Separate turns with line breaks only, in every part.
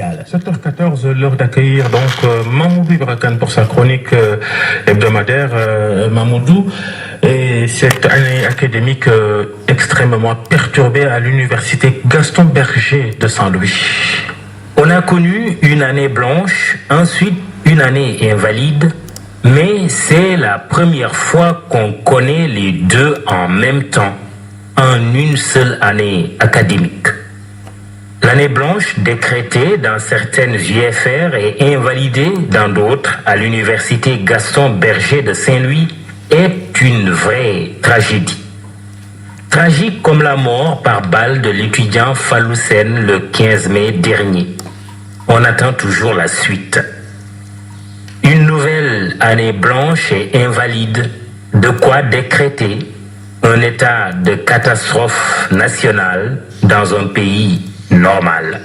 7h14, l'heure d'accueillir donc Mamoudou Ibrakan pour sa chronique hebdomadaire. Mamoudou, et cette année académique extrêmement perturbée à l'université Gaston Berger de Saint-Louis.
On a connu une année blanche, ensuite une année invalide, mais c'est la première fois qu'on connaît les deux en même temps, en une seule année académique. L'année blanche décrétée dans certaines JFR et invalidée dans d'autres à l'université Gaston Berger de Saint-Louis est une vraie tragédie. Tragique comme la mort par balle de l'étudiant Fallou Sène le 15 mai dernier. On attend toujours la suite. Une nouvelle année blanche et invalide, de quoi décréter un état de catastrophe nationale dans un pays normal.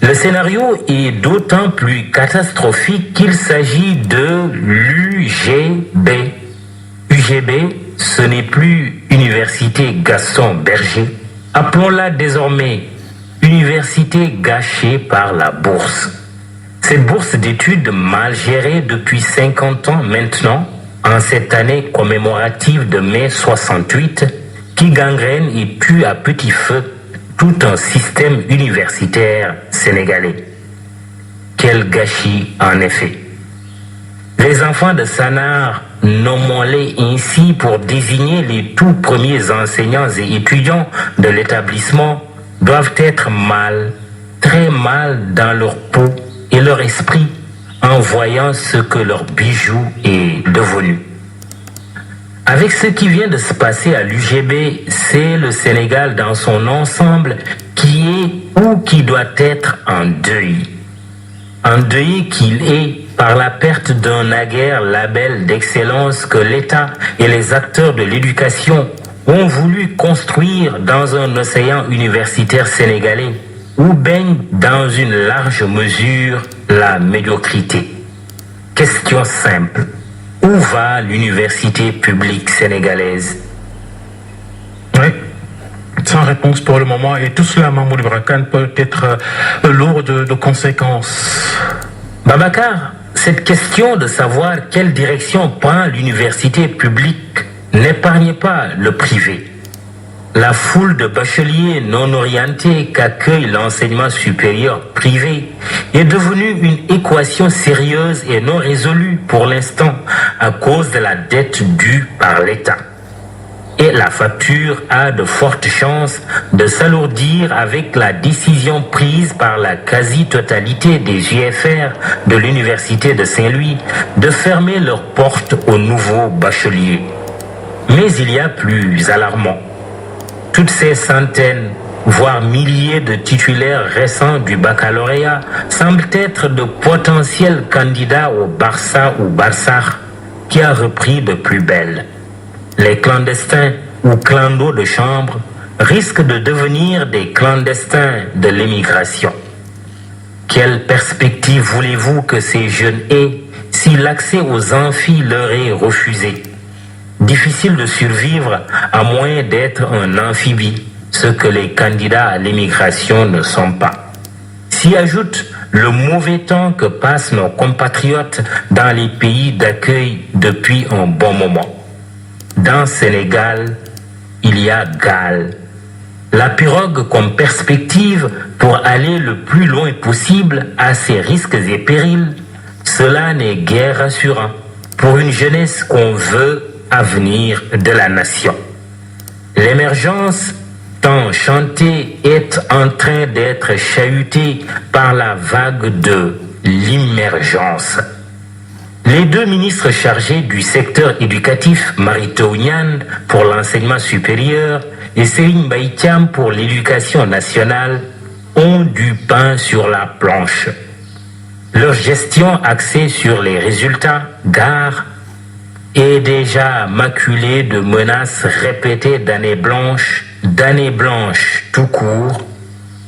Le scénario est d'autant plus catastrophique qu'il s'agit de l'UGB. UGB, ce n'est plus Université Gaston Berger. Appelons-la désormais Université gâchée par la bourse. Cette bourse d'études mal gérée depuis 50 ans maintenant, en cette année commémorative de mai 68, qui gangrène et pue à petit feu tout un système universitaire sénégalais. Quel gâchis en effet. Les enfants de Sanar, nommons-les ainsi pour désigner les tout premiers enseignants et étudiants de l'établissement, doivent être mal, très mal dans leur peau et leur esprit en voyant ce que leur bijou est devenu. Avec ce qui vient de se passer à l'UGB, c'est le Sénégal dans son ensemble qui est ou qui doit être en deuil. En deuil qu'il est par la perte d'un naguère label d'excellence que l'État et les acteurs de l'éducation ont voulu construire dans un océan universitaire sénégalais où baigne dans une large mesure la médiocrité. Question simple. Où va l'université publique sénégalaise?
Oui, sans réponse pour le moment, et tout cela, Mamoudou Ibrakan, peut être lourd de conséquences.
Babacar, cette question de savoir quelle direction prend l'université publique n'épargne pas le privé. La foule de bacheliers non orientés qu'accueille l'enseignement supérieur privé est devenue une équation sérieuse et non résolue pour l'instant à cause de la dette due par l'État. Et la facture a de fortes chances de s'alourdir avec la décision prise par la quasi-totalité des UFR de l'Université de Saint-Louis de fermer leurs portes aux nouveaux bacheliers. Mais il y a plus alarmant. Toutes ces centaines, voire milliers de titulaires récents du baccalauréat semblent être de potentiels candidats au Barça ou Barsakh qui a repris de plus belle. Les clandestins ou clandos de chambre risquent de devenir des clandestins de l'émigration. Quelle perspective voulez-vous que ces jeunes aient si l'accès aux amphis leur est refusé? Difficile de survivre à moins d'être un amphibie, ce que les candidats à l'émigration ne sont pas. S'y ajoute le mauvais temps que passent nos compatriotes dans les pays d'accueil depuis un bon moment. Dans Sénégal, il y a Galles. La pirogue comme perspective pour aller le plus loin possible à ses risques et périls, cela n'est guère rassurant pour une jeunesse qu'on veut avenir de la nation. L'émergence tant chantée est en train d'être chahutée par la vague de l'immergence. Les deux ministres chargés du secteur éducatif, Mary Teuw Niane pour l'enseignement supérieur et Serigne Mbaye Thiam pour l'éducation nationale, ont du pain sur la planche. Leur gestion axée sur les résultats, gare, est déjà maculée de menaces répétées d'années blanches tout court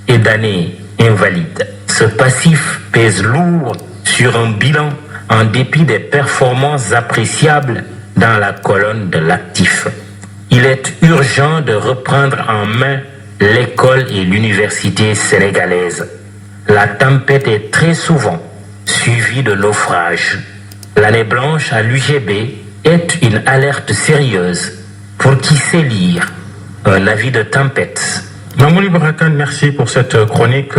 et d'années invalides. Ce passif pèse lourd sur un bilan en dépit des performances appréciables dans la colonne de l'actif. Il est urgent de reprendre en main l'école et l'université sénégalaise. la tempête est très souvent suivie de naufrage. L'année blanche à l'UGB est une alerte sérieuse pour qui sait lire un avis de tempête.
Mamouli Barakan, merci pour cette chronique.